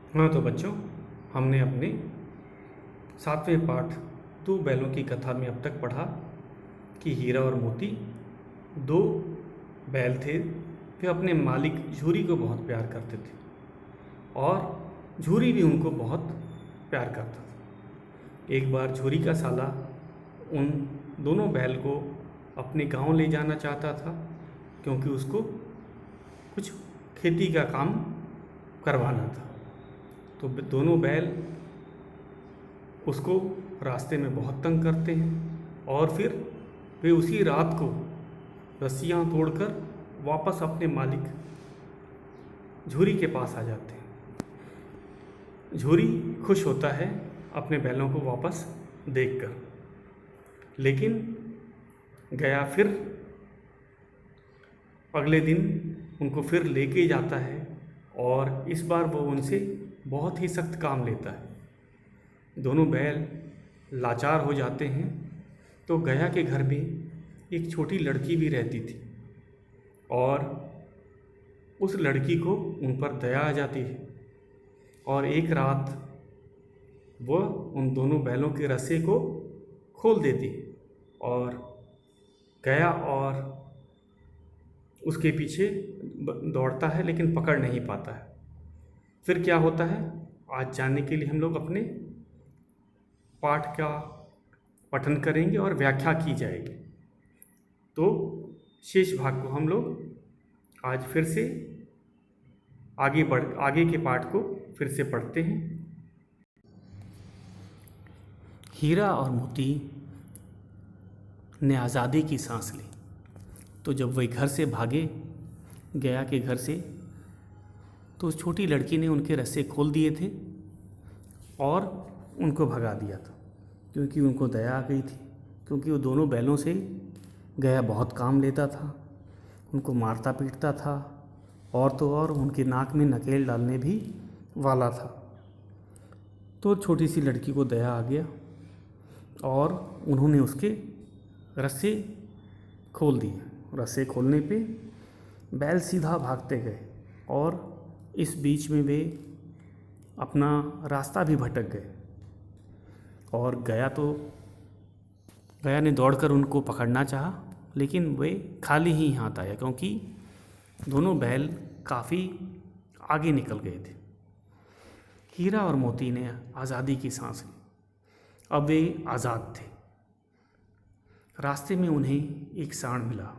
हाँ तो बच्चों, हमने अपने 7वें पाठ दो बैलों की कथा में अब तक पढ़ा कि हीरा और मोती दो बैल थे। वे अपने मालिक झूरी को बहुत प्यार करते थे और झूरी भी उनको बहुत प्यार करता था। एक बार झूरी का साला उन दोनों बैल को अपने गांव ले जाना चाहता था, क्योंकि उसको कुछ खेती का काम करवाना था। तो दोनों बैल उसको रास्ते में बहुत तंग करते हैं और फिर वे उसी रात को रस्सियाँ तोड़कर वापस अपने मालिक झूरी के पास आ जाते हैं। झूरी खुश होता है अपने बैलों को वापस देखकर, लेकिन गया फिर अगले दिन उनको फिर लेके जाता है और इस बार वो उनसे बहुत ही सख्त काम लेता है। दोनों बैल लाचार हो जाते हैं। तो गया के घर में एक छोटी लड़की भी रहती थी और उस लड़की को उन पर दया आ जाती है और एक रात वह उन दोनों बैलों के रस्से को खोल देती है और गया और उसके पीछे दौड़ता है, लेकिन पकड़ नहीं पाता है। फिर क्या होता है, आज जानने के लिए हम लोग अपने पाठ का पठन करेंगे और व्याख्या की जाएगी। तो शेष भाग को हम लोग आज फिर से आगे के पाठ को फिर से पढ़ते हैं। हीरा और मोती ने आज़ादी की सांस ली। तो जब वे घर से भागे, गया के घर से, तो उस छोटी लड़की ने उनके रस्से खोल दिए थे और उनको भगा दिया था, क्योंकि उनको दया आ गई थी। क्योंकि वो दोनों बैलों से गया बहुत काम लेता था, उनको मारता पीटता था और तो और उनके नाक में नकेल डालने भी वाला था। तो छोटी सी लड़की को दया आ गया और उन्होंने उसके रस्से खोल दिए। रस्से खोलने पे बैल सीधा भागते गए और इस बीच में वे अपना रास्ता भी भटक गए और गया ने दौड़कर उनको पकड़ना चाहा, लेकिन वे खाली ही हाथ आया, क्योंकि दोनों बैल काफ़ी आगे निकल गए थे। हीरा और मोती ने आज़ादी की सांस ली। अब वे आज़ाद थे। रास्ते में उन्हें एक सांड मिला।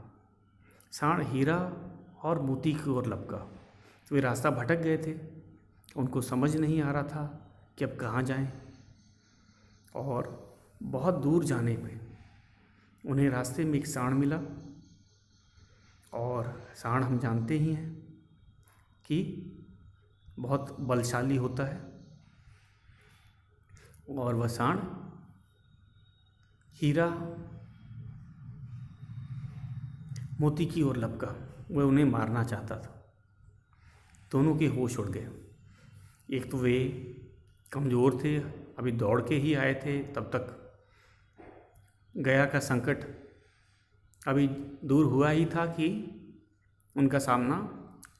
सांड हीरा और मोती की ओर लपका। वे रास्ता भटक गए थे, उनको समझ नहीं आ रहा था कि अब कहाँ जाएं। और बहुत दूर जाने पे उन्हें रास्ते में एक सांड मिला और सांड हम जानते ही हैं कि बहुत बलशाली होता है। और वह सांड हीरा मोती की ओर लपका। वह उन्हें मारना चाहता था। दोनों के होश उड़ गए। एक तो वे कमज़ोर थे, अभी दौड़ के ही आए थे, तब तक गया का संकट अभी दूर हुआ ही था कि उनका सामना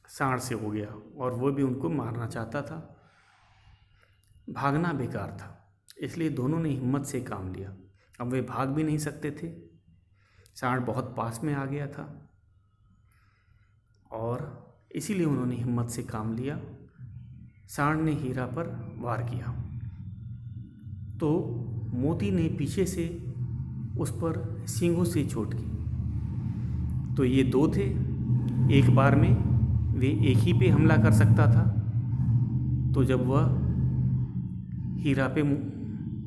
सांड से हो गया और वो भी उनको मारना चाहता था। भागना बेकार था, इसलिए दोनों ने हिम्मत से काम लिया। अब वे भाग भी नहीं सकते थे, सांड बहुत पास में आ गया था और इसीलिए उन्होंने हिम्मत से काम लिया। सांड ने हीरा पर वार किया तो मोती ने पीछे से उस पर सींगों से चोट की। तो ये दो थे, एक बार में वे एक ही पे हमला कर सकता था। तो जब वह हीरा पे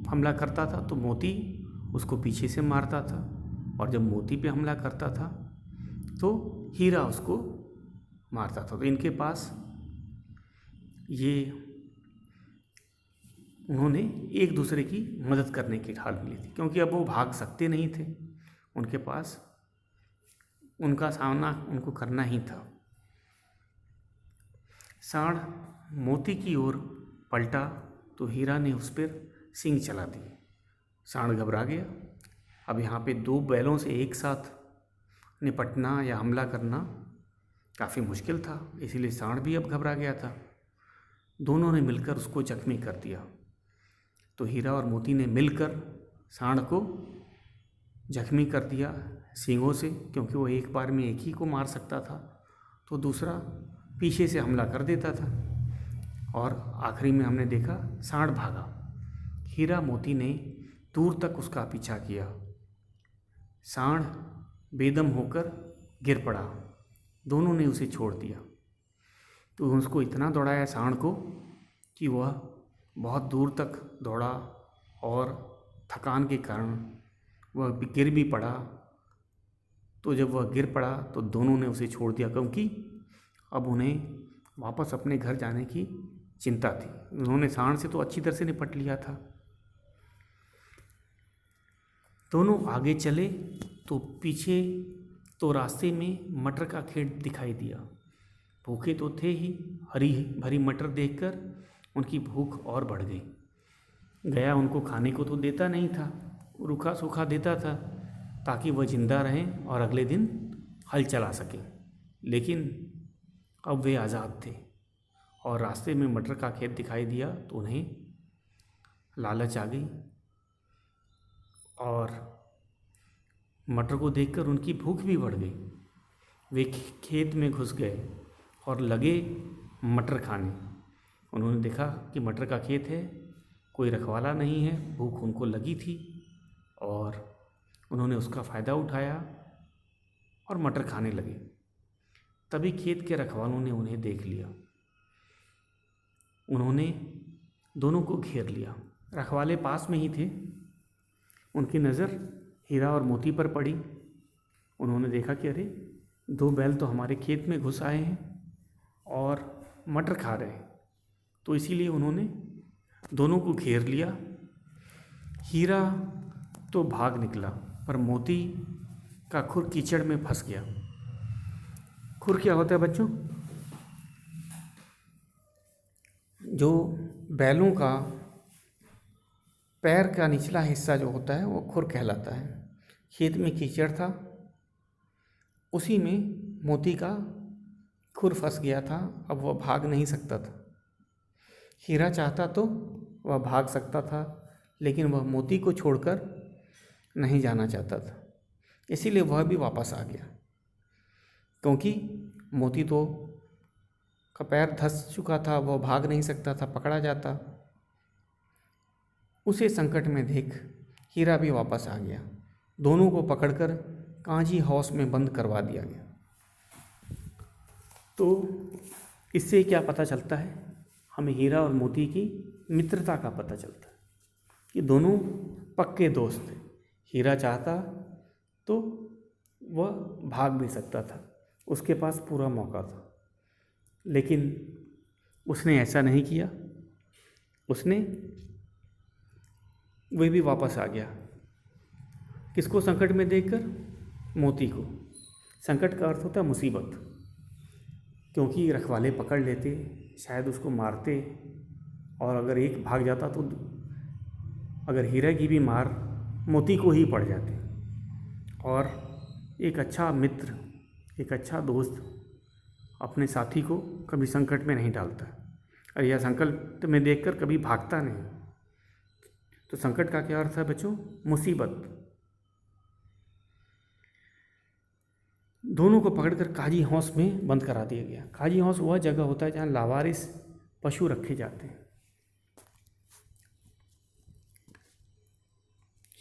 हमला करता था तो मोती उसको पीछे से मारता था, और जब मोती पे हमला करता था तो हीरा उसको मारता था। तो इनके पास ये उन्होंने एक दूसरे की मदद करने की ढाल मिली थी, क्योंकि अब वो भाग सकते नहीं थे। उनके पास उनका सामना उनको करना ही था। सांड मोती की ओर पलटा तो हीरा ने उस पर सींग चला दी। सांड घबरा गया। अब यहाँ पे दो बैलों से एक साथ निपटना या हमला करना काफ़ी मुश्किल था, इसीलिए सांड भी अब घबरा गया था। दोनों ने मिलकर उसको जख्मी कर दिया। तो हीरा और मोती ने मिलकर सांड को जख्मी कर दिया सींगों से, क्योंकि वो एक बार में एक ही को मार सकता था, तो दूसरा पीछे से हमला कर देता था। और आखिरी में हमने देखा सांड भागा। हीरा मोती ने दूर तक उसका पीछा किया। सांड बेदम होकर गिर पड़ा। दोनों ने उसे छोड़ दिया। तो उसको इतना दौड़ाया सांड को कि वह बहुत दूर तक दौड़ा और थकान के कारण वह गिर भी पड़ा। तो जब वह गिर पड़ा तो दोनों ने उसे छोड़ दिया, क्योंकि अब उन्हें वापस अपने घर जाने की चिंता थी। उन्होंने सांड से तो अच्छी तरह से निपट लिया था। दोनों आगे चले तो पीछे तो रास्ते में मटर का खेत दिखाई दिया। भूखे तो थे ही, हरी भरी मटर देखकर उनकी भूख और बढ़ गई। गया उनको खाने को तो देता नहीं था, रूखा सूखा देता था ताकि वह जिंदा रहें और अगले दिन हल चला सकें। लेकिन अब वे आज़ाद थे और रास्ते में मटर का खेत दिखाई दिया तो उन्हें लालच आ गई और मटर को देखकर उनकी भूख भी बढ़ गई। वे खेत में घुस गए और लगे मटर खाने। उन्होंने देखा कि मटर का खेत है, कोई रखवाला नहीं है, भूख उनको लगी थी और उन्होंने उसका फ़ायदा उठाया और मटर खाने लगे। तभी खेत के रखवालों ने उन्हें देख लिया। उन्होंने दोनों को घेर लिया। रखवाले पास में ही थे। उनकी नज़र हीरा और मोती पर पड़ी। उन्होंने देखा कि अरे, दो बैल तो हमारे खेत में घुस आए हैं और मटर खा रहे हैं। तो इसीलिए उन्होंने दोनों को घेर लिया। हीरा तो भाग निकला, पर मोती का खुर कीचड़ में फंस गया। खुर क्या होता है बच्चों? जो बैलों का पैर का निचला हिस्सा जो होता है वो खुर कहलाता है। खेत में कीचड़ था, उसी में मोती का खुर फंस गया था। अब वह भाग नहीं सकता था। हीरा चाहता तो वह भाग सकता था, लेकिन वह मोती को छोड़कर नहीं जाना चाहता था। इसीलिए वह भी वापस आ गया, क्योंकि मोती तो का पैर धंस चुका था, वह भाग नहीं सकता था, पकड़ा जाता। उसे संकट में देख हीरा भी वापस आ गया। दोनों को पकड़कर कांजी हाउस में बंद करवा दिया गया। तो इससे क्या पता चलता है? हमें हीरा और मोती की मित्रता का पता चलता है कि दोनों पक्के दोस्त थे। हीरा चाहता तो वह भाग भी सकता था, उसके पास पूरा मौका था, लेकिन उसने ऐसा नहीं किया। वह भी वापस आ गया। किसको संकट में देखकर? मोती को। संकट का अर्थ होता है मुसीबत, क्योंकि रखवाले पकड़ लेते, शायद उसको मारते, और अगर एक भाग जाता तो अगर हीरा की भी मार मोती को ही पड़ जाती। और एक अच्छा मित्र, एक अच्छा दोस्त अपने साथी को कभी संकट में नहीं डालता, और यह संकट में देखकर कभी भागता नहीं। तो संकट का क्या अर्थ है बच्चों? मुसीबत। दोनों को पकड़कर काजी हाउस में बंद करा दिया गया। काजी हाउस वह जगह होता है जहाँ लावारिस पशु रखे जाते हैं।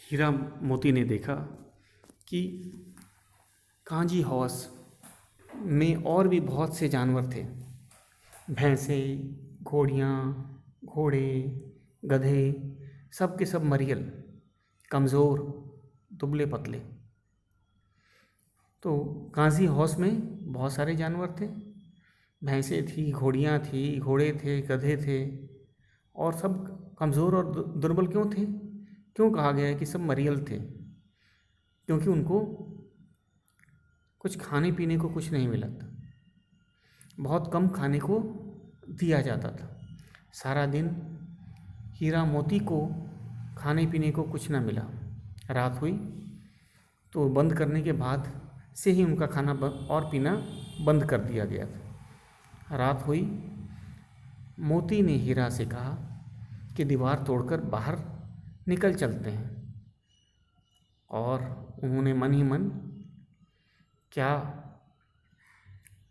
हीरा मोती ने देखा कि काजी हाउस में और भी बहुत से जानवर थे। भैंसें, घोड़ियाँ, घोड़े, गधे, सब के सब मरियल, कमज़ोर, दुबले पतले। तो काजी हाउस में बहुत सारे जानवर थे। भैंसें थी, घोड़ियाँ थी, घोड़े थे, गधे थे, और सब कमज़ोर और दुर्बल क्यों थे? क्यों कहा गया है कि सब मरियल थे? क्योंकि उनको कुछ खाने पीने को कुछ नहीं मिला था। बहुत कम खाने को दिया जाता था। सारा दिन हीरा मोती को खाने पीने को कुछ ना मिला। रात हुई तो बंद करने के बाद से ही उनका खाना और पीना बंद कर दिया गया था। रात हुई मोती ने हीरा से कहा कि दीवार तोड़कर बाहर निकल चलते हैं। और उन्होंने मन ही मन क्या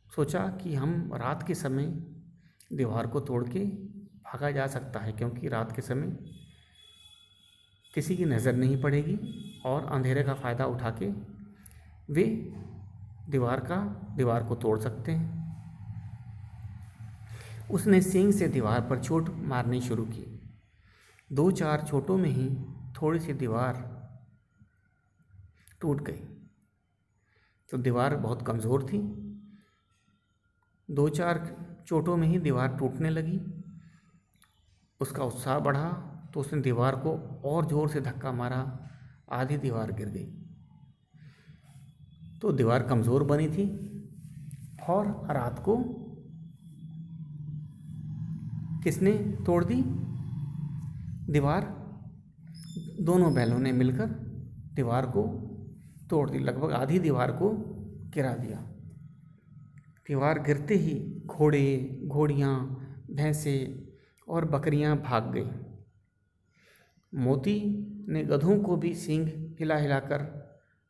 सोचा कि हम रात के समय दीवार को तोड़ के भागा जा सकता है, क्योंकि रात के समय किसी की नज़र नहीं पड़ेगी और अंधेरे का फ़ायदा उठा के वे दीवार को तोड़ सकते हैं। उसने सींग से दीवार पर चोट मारनी शुरू की। 2-4 चोटों में ही थोड़ी सी दीवार टूट गई। तो दीवार बहुत कमज़ोर थी। 2-4 चोटों में ही दीवार टूटने लगी। उसका उत्साह बढ़ा तो उसने दीवार को और ज़ोर से धक्का मारा। आधी दीवार गिर गई। तो दीवार कमज़ोर बनी थी और रात को किसने तोड़ दी? दीवार। दोनों बैलों ने मिलकर दीवार को तोड़ दी। लगभग आधी दीवार को गिरा दिया। दीवार गिरते ही घोड़े, घोड़ियाँ, भैंसें और बकरियाँ भाग गई। मोती ने गधों को भी सींग हिला हिलाकर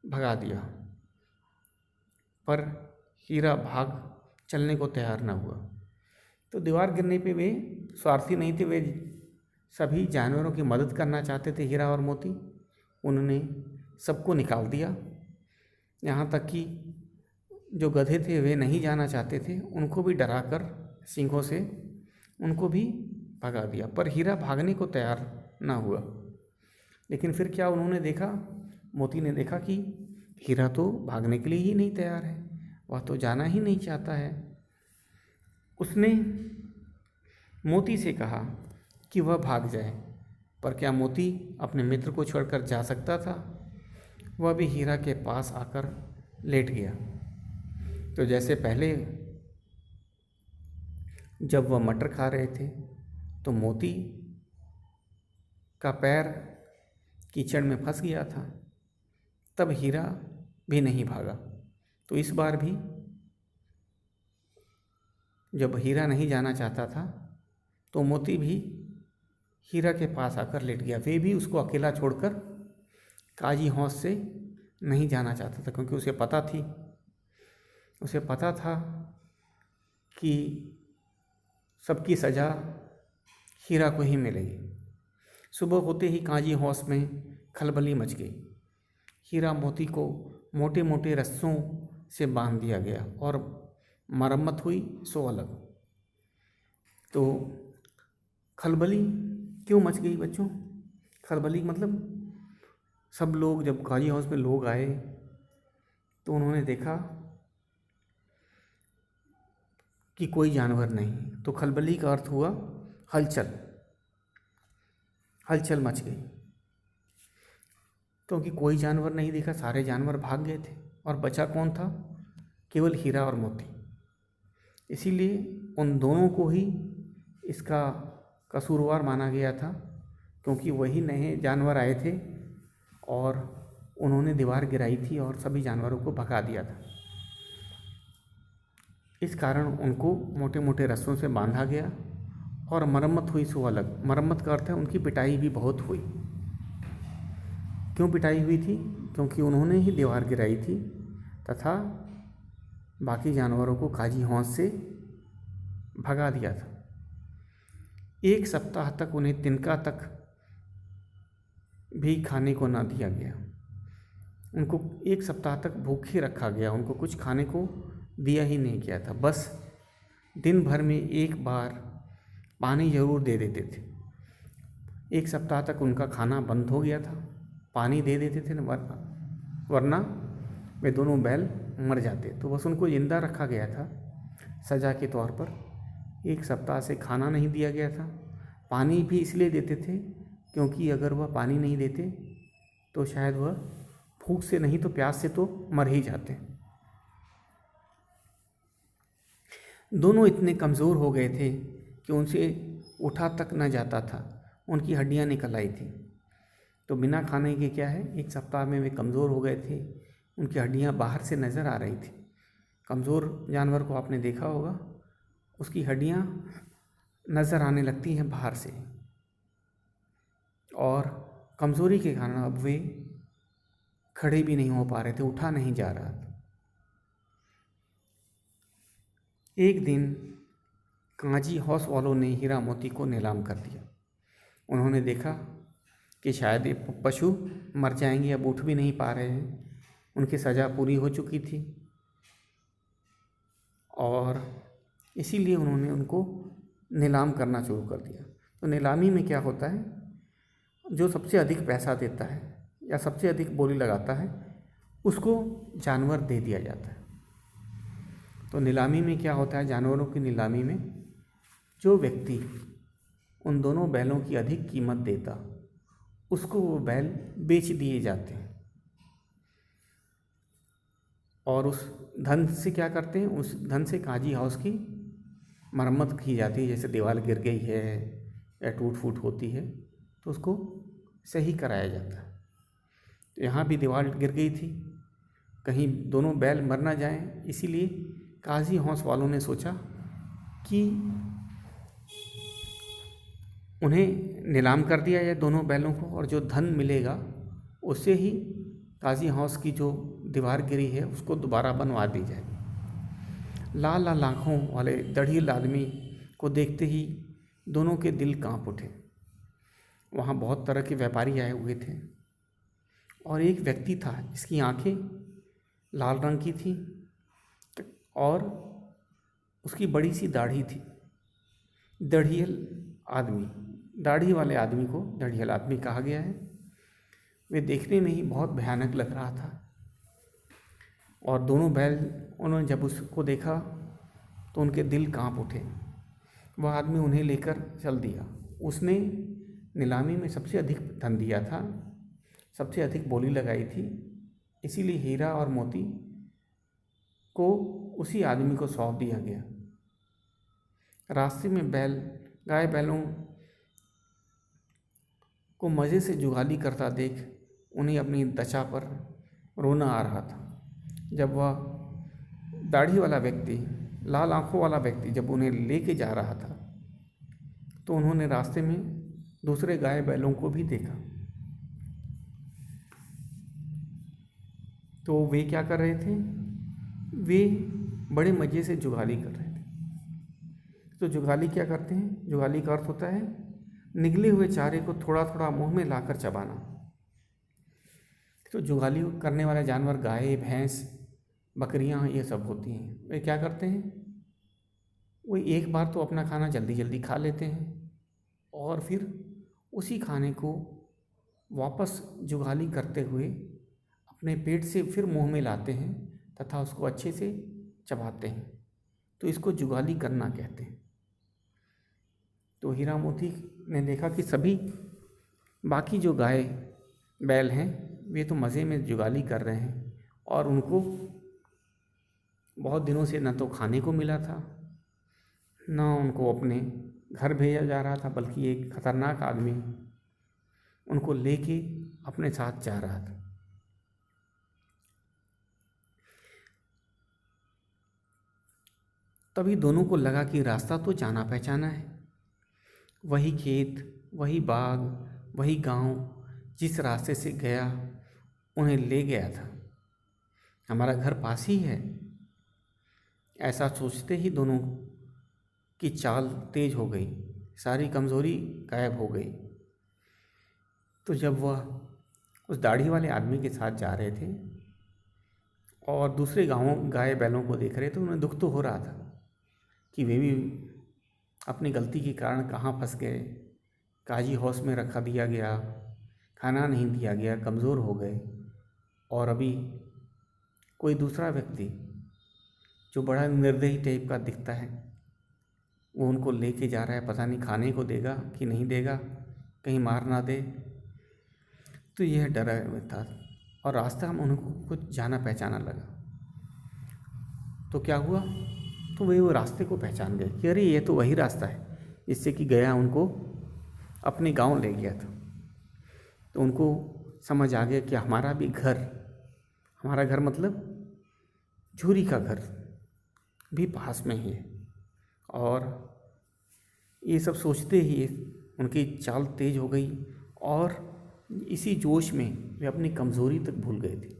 भगा दिया, पर हीरा भाग चलने को तैयार न हुआ। तो दीवार गिरने पे वे स्वार्थी नहीं थे, वे सभी जानवरों की मदद करना चाहते थे। हीरा और मोती उन्होंने सबको निकाल दिया। यहाँ तक कि जो गधे थे वे नहीं जाना चाहते थे, उनको भी डराकर सींगों से उनको भी भगा दिया। पर हीरा भागने को तैयार ना हुआ। लेकिन फिर क्या उन्होंने देखा, मोती ने देखा कि हीरा तो भागने के लिए ही नहीं तैयार है, वह तो जाना ही नहीं चाहता है। उसने मोती से कहा कि वह भाग जाए, पर क्या मोती अपने मित्र को छोड़कर जा सकता था? वह भी हीरा के पास आकर लेट गया। तो जैसे पहले जब वह मटर खा रहे थे तो मोती का पैर कीचड़ में फंस गया था, तब हीरा भी नहीं भागा। तो इस बार भी जब हीरा नहीं जाना चाहता था तो मोती भी हीरा के पास आकर लेट गया। वे भी उसको अकेला छोड़कर काजी हौस से नहीं जाना चाहता था, क्योंकि उसे पता था कि सबकी सज़ा हीरा को ही मिलेगी। सुबह होते ही काजी हौस में खलबली मच गई। हीरा मोती को मोटे मोटे रस्सों से बांध दिया गया और मरम्मत हुई सो अलग। तो खलबली क्यों मच गई बच्चों? खलबली मतलब सब लोग, जब काजी हाउस में लोग आए तो उन्होंने देखा कि कोई जानवर नहीं। तो खलबली का अर्थ हुआ हलचल। हलचल मच गई क्योंकि कोई जानवर नहीं दिखा, सारे जानवर भाग गए थे और बचा कौन था? केवल हीरा और मोती। इसीलिए उन दोनों को ही इसका कसूरवार माना गया था, क्योंकि वही नए जानवर आए थे और उन्होंने दीवार गिराई थी और सभी जानवरों को भगा दिया था। इस कारण उनको मोटे मोटे रस्सों से बांधा गया और मरम्मत हुई सो अलग। मरम्मत का अर्थ है उनकी पिटाई भी बहुत हुई। क्यों पिटाई हुई थी? क्योंकि उन्होंने ही दीवार गिराई थी तथा बाकी जानवरों को काजी हौस से भगा दिया था। 1 सप्ताह तक उन्हें तिनका तक भी खाने को ना दिया गया। उनको 1 सप्ताह तक भूखे रखा गया। उनको कुछ खाने को दिया ही नहीं गया था। बस दिन भर में 1 बार पानी ज़रूर दे देते थे। 1 सप्ताह तक उनका खाना बंद हो गया था। पानी दे देते थे, वरना वे दोनों बैल मर जाते। तो बस उनको जिंदा रखा गया था सज़ा के तौर पर। 1 सप्ताह से खाना नहीं दिया गया था। पानी भी इसलिए देते थे क्योंकि अगर वह पानी नहीं देते तो शायद वह भूख से नहीं तो प्यास से तो मर ही जाते। दोनों इतने कमज़ोर हो गए थे कि उनसे उठा तक न जाता था। उनकी हड्डियां निकल आई थी। तो बिना खाने के क्या है, 1 सप्ताह में वे कमज़ोर हो गए थे। उनकी हड्डियां बाहर से नज़र आ रही थी। कमज़ोर जानवर को आपने देखा होगा, उसकी हड्डियां नज़र आने लगती हैं बाहर से, और कमज़ोरी के कारण अब वे खड़े भी नहीं हो पा रहे थे, उठा नहीं जा रहा था। एक दिन काजी हाउस वालों ने हीरा मोती को नीलाम कर दिया। उन्होंने देखा कि शायद ये पशु मर जाएंगे, अब उठ भी नहीं पा रहे हैं, उनकी सज़ा पूरी हो चुकी थी, और इसीलिए उन्होंने उनको नीलाम करना शुरू कर दिया। तो नीलामी में क्या होता है, जो सबसे अधिक पैसा देता है या सबसे अधिक बोली लगाता है उसको जानवर दे दिया जाता है। तो नीलामी में क्या होता है, जानवरों की नीलामी में जो व्यक्ति उन दोनों बैलों की अधिक कीमत देता उसको वो बैल बेच दिए जाते हैं, और उस धन से क्या करते हैं, उस धन से काजी हाउस की मरम्मत की जाती है। जैसे दीवार गिर गई है या टूट फूट होती है तो उसको सही कराया जाता है। तो यहाँ भी दीवार गिर गई थी, कहीं दोनों बैल मर ना जाएं, इसीलिए काजी हाउस वालों ने सोचा कि उन्हें नीलाम कर दिया जाए दोनों बैलों को, और जो धन मिलेगा उससे ही काजी हाउस की जो दीवार गिरी है उसको दोबारा बनवा दी जाए। लाल लाल आँखों वाले दढ़ील आदमी को देखते ही दोनों के दिल कांप उठे। वहाँ बहुत तरह के व्यापारी आए हुए थे, और एक व्यक्ति था जिसकी आँखें लाल रंग की थी और उसकी बड़ी सी दाढ़ी थी। दढ़ियल आदमी, दाढ़ी वाले आदमी को दढ़ियल आदमी कहा गया है। वे देखने में ही बहुत भयानक लग रहा था, और दोनों बैल उन्होंने जब उसको देखा तो उनके दिल कांप उठे। वह आदमी उन्हें लेकर चल दिया। उसने नीलामी में सबसे अधिक धन दिया था, सबसे अधिक बोली लगाई थी, इसीलिए हीरा और मोती को उसी आदमी को सौंप दिया गया। रास्ते में गाय बैलों को मज़े से जुगाली करता देख उन्हें अपनी दशा पर रोना आ रहा था। जब वह दाढ़ी वाला व्यक्ति, लाल आंखों वाला व्यक्ति जब उन्हें लेके जा रहा था तो उन्होंने रास्ते में दूसरे गाय बैलों को भी देखा। तो वे क्या कर रहे थे, वे बड़े मज़े से जुगाली कर रहे थे। तो जुगाली क्या करते हैं, जुगाली का अर्थ होता है निगले हुए चारे को थोड़ा थोड़ा मुंह में लाकर चबाना। तो जुगाली करने वाले जानवर गाय, भैंस, बकरियां ये सब होती हैं। वे क्या करते हैं, वो एक बार तो अपना खाना जल्दी जल्दी खा लेते हैं और फिर उसी खाने को वापस जुगाली करते हुए अपने पेट से फिर मुंह में लाते हैं तथा उसको अच्छे से चबाते हैं। तो इसको जुगाली करना कहते हैं। तो हीरा मोती ने देखा कि सभी बाकी जो गाय बैल हैं वे तो मज़े में जुगाली कर रहे हैं, और उनको बहुत दिनों से न तो खाने को मिला था, न उनको अपने घर भेजा जा रहा था, बल्कि एक खतरनाक आदमी उनको लेके अपने साथ जा रहा था। तभी दोनों को लगा कि रास्ता तो जाना पहचाना है, वही खेत, वही बाग, वही गांव जिस रास्ते से गया उन्हें ले गया था, हमारा घर पास ही है। ऐसा सोचते ही दोनों की चाल तेज हो गई, सारी कमज़ोरी गायब हो गई। तो जब वह उस दाढ़ी वाले आदमी के साथ जा रहे थे और दूसरे गाँवों गाय बैलों को देख रहे थे, उन्हें दुख तो हो रहा था कि वे भी अपनी गलती के कारण कहाँ फंस गए, काजी हाउस में रखा दिया गया, खाना नहीं दिया गया, कमज़ोर हो गए, और अभी कोई दूसरा व्यक्ति जो बड़ा निर्दयी टाइप का दिखता है वो उनको लेके जा रहा है, पता नहीं खाने को देगा कि नहीं देगा, कहीं मार ना दे। तो यह डरा हुआ था, और रास्ता हम उनको कुछ जाना पहचाना लगा। तो क्या हुआ, तो वे वो रास्ते को पहचान गए कि अरे ये तो वही रास्ता है जिससे कि गया उनको अपने गांव ले गया था। तो उनको समझ आ गया कि हमारा भी घर, हमारा घर मतलब झूरी का घर भी पास में ही है, और ये सब सोचते ही उनकी चाल तेज हो गई और इसी जोश में वे अपनी कमज़ोरी तक भूल गए थे।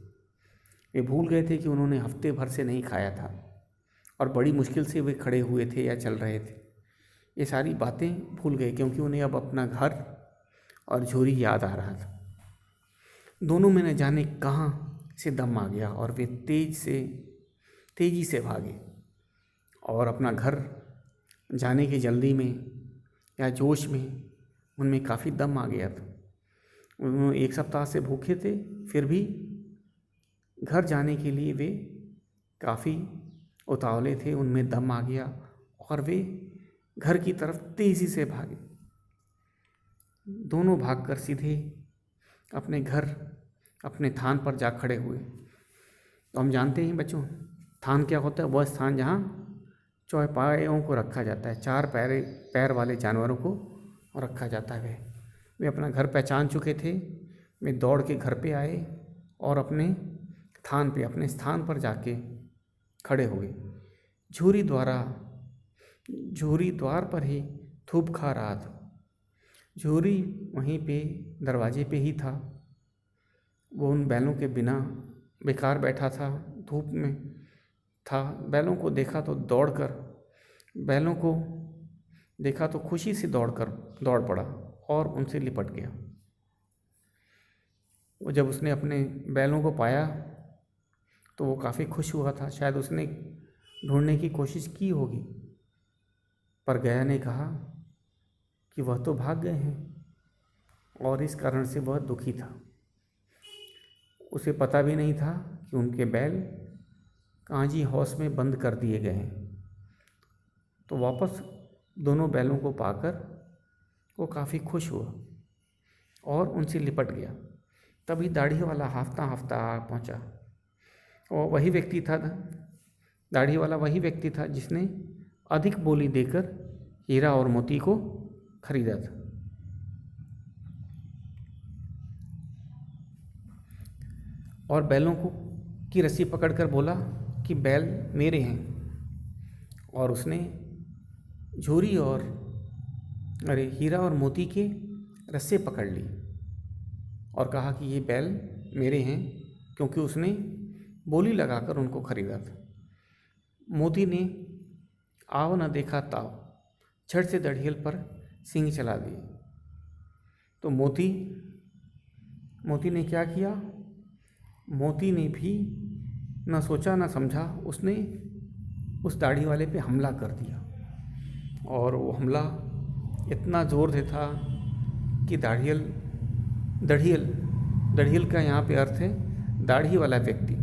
वे भूल गए थे कि उन्होंने हफ्ते भर से नहीं खाया था और बड़ी मुश्किल से वे खड़े हुए थे या चल रहे थे। ये सारी बातें भूल गए क्योंकि उन्हें अब अपना घर और झोरी याद आ रहा था। दोनों में न जाने कहाँ से दम आ गया और वे तेजी से भागे और अपना घर जाने की जल्दी में या जोश में उनमें काफ़ी दम आ गया था। उन्होंने 1 सप्ताह से भूखे थे, फिर भी घर जाने के लिए वे काफ़ी उतावले थे, उनमें दम आ गया और वे घर की तरफ तेज़ी से भागे। दोनों भागकर सीधे अपने घर, अपने थान पर जा खड़े हुए। तो हम जानते हैं बच्चों, थान क्या होता है? वह स्थान जहाँ चौपायों को रखा जाता है, 4 पैर वाले जानवरों को रखा जाता है। वे अपना घर पहचान चुके थे। वे दौड़ के घर पे आए और अपने थान पे, अपने स्थान पर जाके खड़े हुए। झूरी द्वार पर ही थूक खा रहा था। झूरी वहीं पे दरवाजे पे ही था। वो उन बैलों के बिना बेकार बैठा था, धूप में था। बैलों को देखा तो खुशी से दौड़ पड़ा और उनसे लिपट गया। वो जब उसने अपने बैलों को पाया तो वो काफ़ी खुश हुआ था। शायद उसने ढूंढने की कोशिश की होगी, पर गया ने कहा कि वह तो भाग गए हैं और इस कारण से वह दुखी था। उसे पता भी नहीं था कि उनके बैल कांजी हाउस में बंद कर दिए गए हैं। तो वापस दोनों बैलों को पाकर वो काफ़ी खुश हुआ और उनसे लिपट गया। तभी दाढ़ी वाला हाफता हाफता आ पहुँचा। और दाढ़ी वाला वही व्यक्ति था जिसने अधिक बोली देकर हीरा और मोती को खरीदा था। और बैलों की रस्सी पकड़कर बोला कि बैल मेरे हैं। और उसने हीरा और मोती के रस्से पकड़ ली और कहा कि ये बैल मेरे हैं, क्योंकि उसने बोली लगाकर उनको खरीदा था। मोती ने आव न देखा ताव, झट से दड़ियल पर सींग चला दिए। तो मोती ने क्या किया? मोती ने भी न सोचा न समझा, उसने उस दाढ़ी वाले पे हमला कर दिया। और वो हमला इतना ज़ोर से था कि दड़ियल का यहाँ पे अर्थ है दाढ़ी वाला व्यक्ति,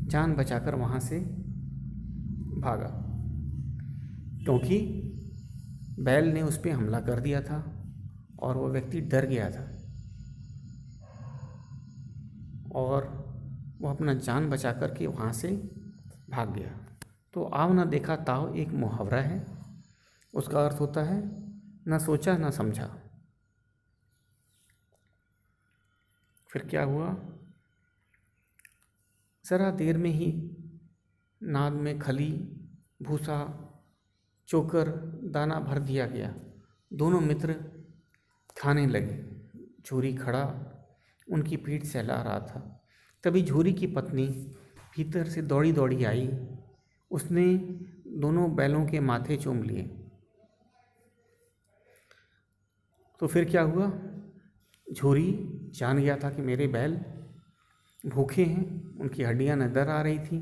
जान बचाकर वहाँ से भागा, क्योंकि बैल ने उस पर हमला कर दिया था और वो व्यक्ति डर गया था और वो अपना जान बचा कर के वहाँ से भाग गया। तो आव न देखा ताव एक मुहावरा है, उसका अर्थ होता है न सोचा न समझा। फिर क्या हुआ? ज़रा देर में ही नाद में खली, भूसा, चोकर, दाना भर दिया गया। दोनों मित्र खाने लगे। झूरी खड़ा उनकी पीठ सहला रहा था। तभी झूरी की पत्नी भीतर से दौड़ी दौड़ी आई। उसने दोनों बैलों के माथे चूम लिए। तो फिर क्या हुआ? झूरी जान गया था कि मेरे बैल भूखे हैं, उनकी हड्डियां नज़र आ रही थी,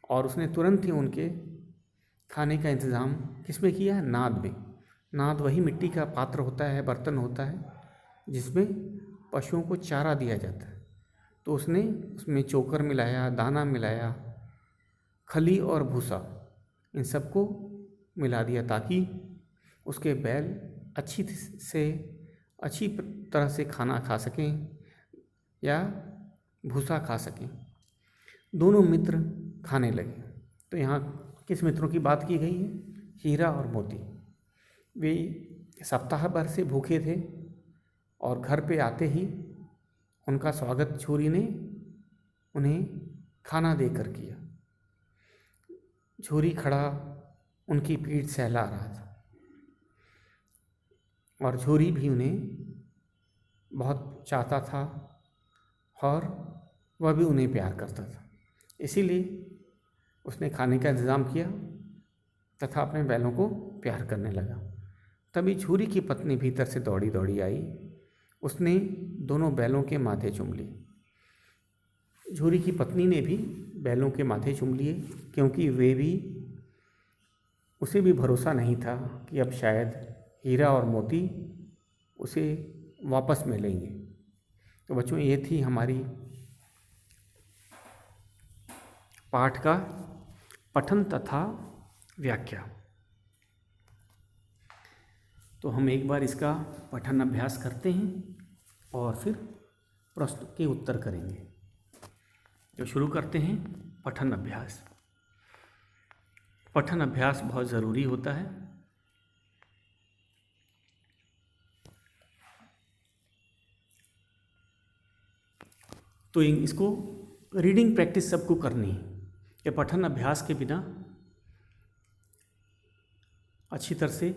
और उसने तुरंत ही उनके खाने का इंतज़ाम किसमें किया? नाद में। नाद वही मिट्टी का पात्र होता है, बर्तन होता है, जिसमें पशुओं को चारा दिया जाता है। तो उसने उसमें चोकर मिलाया, दाना मिलाया, खली और भूसा, इन सबको मिला दिया ताकि उसके बैल अच्छी तरह से खाना खा सकें या भूसा खा सकें। दोनों मित्र खाने लगे। तो यहाँ किस मित्रों की बात की गई है? हीरा और मोती। वे सप्ताह भर से भूखे थे और घर पे आते ही उनका स्वागत झूरी ने उन्हें खाना देकर किया। झूरी खड़ा उनकी पीठ सहला रहा था। और झूरी भी उन्हें बहुत चाहता था और वह भी उन्हें प्यार करता था। इसीलिए उसने खाने का इंतज़ाम किया तथा अपने बैलों को प्यार करने लगा। तभी झूरी की पत्नी भीतर से दौड़ी दौड़ी आई। उसने दोनों बैलों के माथे चूम लिए। झूरी की पत्नी ने भी बैलों के माथे चूम लिए, क्योंकि उसे भी भरोसा नहीं था कि अब शायद हीरा और मोती उसे वापस मिलेंगे। तो बच्चों, ये थी हमारी पाठ का पठन तथा व्याख्या। तो हम एक बार इसका पठन अभ्यास करते हैं और फिर प्रश्न के उत्तर करेंगे। तो शुरू करते हैं पठन अभ्यास। पठन अभ्यास बहुत ज़रूरी होता है। तो इसको रीडिंग प्रैक्टिस सबको करनी है। ये पठन अभ्यास के बिना अच्छी तरह से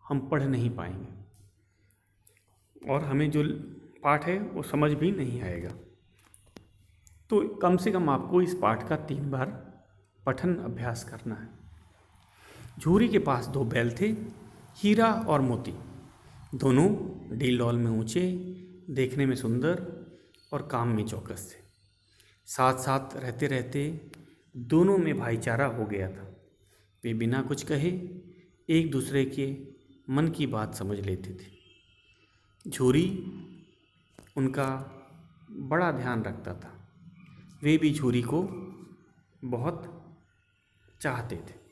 हम पढ़ नहीं पाएंगे और हमें जो पाठ है वो समझ भी नहीं आएगा। तो कम से कम आपको इस पाठ का 3 बार पठन अभ्यास करना है। झूरी के पास 2 बैल थे, हीरा और मोती। दोनों डील डॉल में ऊंचे, देखने में सुंदर और काम में चौकस थे। साथ साथ रहते रहते दोनों में भाईचारा हो गया था। वे बिना कुछ कहे एक दूसरे के मन की बात समझ लेते थे। झूरी उनका बड़ा ध्यान रखता था। वे भी झूरी को बहुत चाहते थे।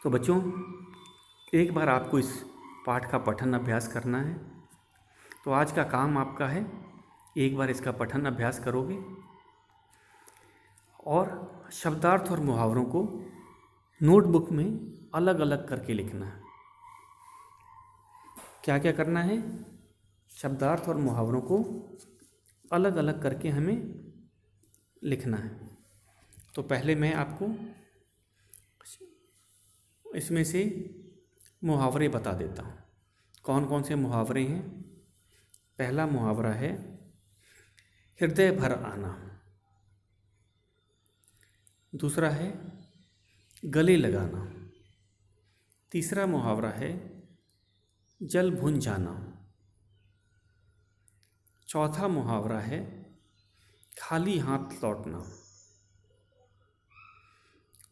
तो बच्चों, एक बार आपको इस पाठ का पठन अभ्यास करना है। तो आज का काम आपका है, एक बार इसका पठन अभ्यास करोगे और शब्दार्थ और मुहावरों को नोटबुक में अलग अलग करके लिखना है। क्या क्या करना है? शब्दार्थ और मुहावरों को अलग अलग करके हमें लिखना है। तो पहले मैं आपको इसमें से मुहावरे बता देता हूँ। कौन कौन से मुहावरे हैं? पहला मुहावरा है हृदय भर आना। दूसरा है गले लगाना। तीसरा मुहावरा है जल भुन जाना। चौथा मुहावरा है खाली हाथ लौटना।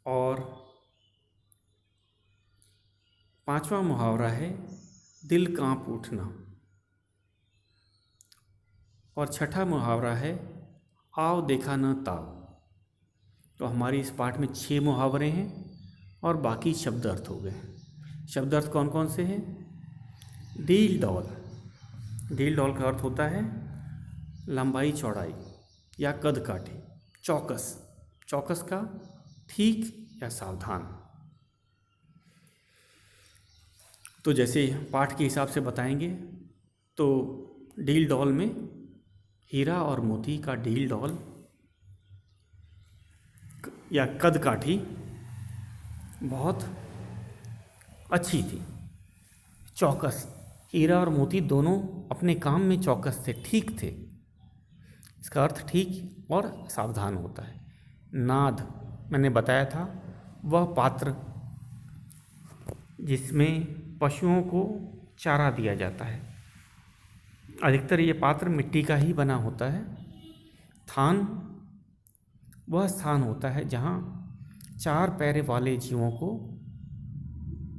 और 5वां मुहावरा है दिल कांप उठना। और 6ठा मुहावरा है आव देखा न ताव। तो हमारी इस पाठ में 6 मुहावरे हैं और बाकी शब्द अर्थ हो गए। शब्द अर्थ कौन कौन से हैं? Deal doll. डील डॉल का अर्थ होता है लंबाई चौड़ाई या कद काठी। चौकस, चौकस का ठीक या सावधान। तो जैसे पाठ के हिसाब से बताएंगे तो डील डॉल में हीरा और मोती का डील डॉल या कद काठी बहुत अच्छी थी। चौकस, हीरा और मोती दोनों अपने काम में चौकस थे, ठीक थे। इसका अर्थ ठीक और सावधान होता है। नाद, मैंने बताया था, वह पात्र जिसमें पशुओं को चारा दिया जाता है। अधिकतर ये पात्र मिट्टी का ही बना होता है। थान, वह स्थान होता है जहाँ 4 पैर वाले जीवों को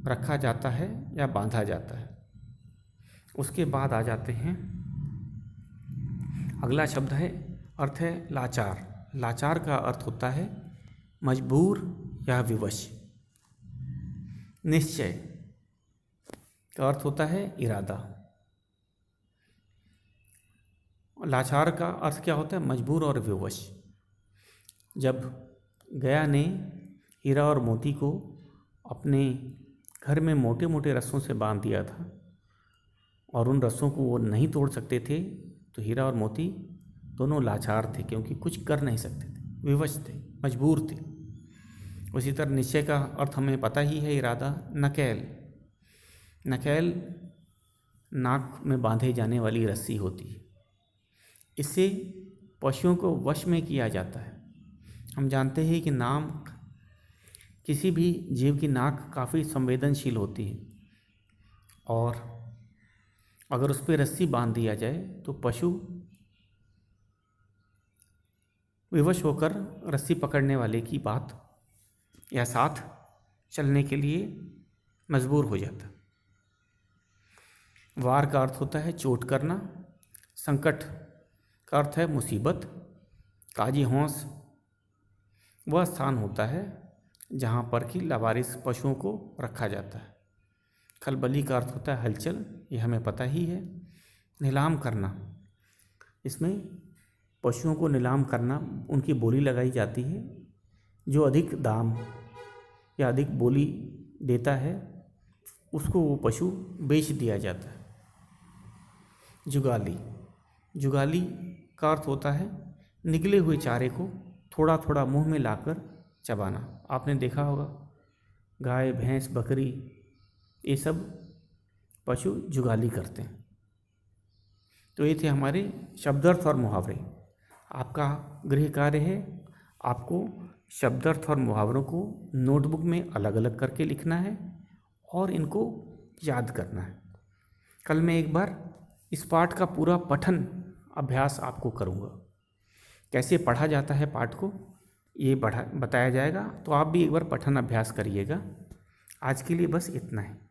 रखा जाता है या बांधा जाता है। उसके बाद आ जाते हैं, अगला शब्द है, अर्थ है लाचार। लाचार का अर्थ होता है मजबूर या विवश। निश्चय का अर्थ होता है इरादा। लाचार का अर्थ क्या होता है? मजबूर और विवश। जब गया ने हीरा और मोती को अपने घर में मोटे मोटे रस्सों से बांध दिया था और उन रस्सों को वो नहीं तोड़ सकते थे, तो हीरा और मोती दोनों लाचार थे, क्योंकि कुछ कर नहीं सकते थे, विवश थे, मजबूर थे। उसी तरह निश्चय का अर्थ हमें पता ही है, इरादा। नकेल, नकेल नाक में बांधे जाने वाली रस्सी होती है। इससे पशुओं को वश में किया जाता है। हम जानते हैं कि किसी भी जीव की नाक काफ़ी संवेदनशील होती है और अगर उस पर रस्सी बांध दिया जाए तो पशु विवश होकर रस्सी पकड़ने वाले की बात या साथ चलने के लिए मजबूर हो जाता। वार का अर्थ होता है चोट करना, संकट का अर्थ है मुसीबत, काजी हौंस वह स्थान होता है जहाँ पर कि लावारिस पशुओं को रखा जाता है। खलबली का अर्थ होता है हलचल, ये हमें पता ही है। नीलाम करना, इसमें पशुओं को नीलाम करना, उनकी बोली लगाई जाती है। जो अधिक दाम या अधिक बोली देता है उसको वो पशु बेच दिया जाता है। जुगाली का अर्थ होता है निगले हुए चारे को थोड़ा थोड़ा मुंह में लाकर चबाना। आपने देखा होगा गाय, भैंस, बकरी ये सब पशु जुगाली करते हैं। तो ये थे हमारे शब्दार्थ और मुहावरे। आपका गृह कार्य है आपको शब्दार्थ और मुहावरों को नोटबुक में अलग अलग करके लिखना है और इनको याद करना है। कल मैं एक बार इस पाठ का पूरा पठन अभ्यास आपको करूँगा। कैसे पढ़ा जाता है पाठ को ये बताया जाएगा, तो आप भी एक बार पठन अभ्यास करिएगा। आज के लिए बस इतना है।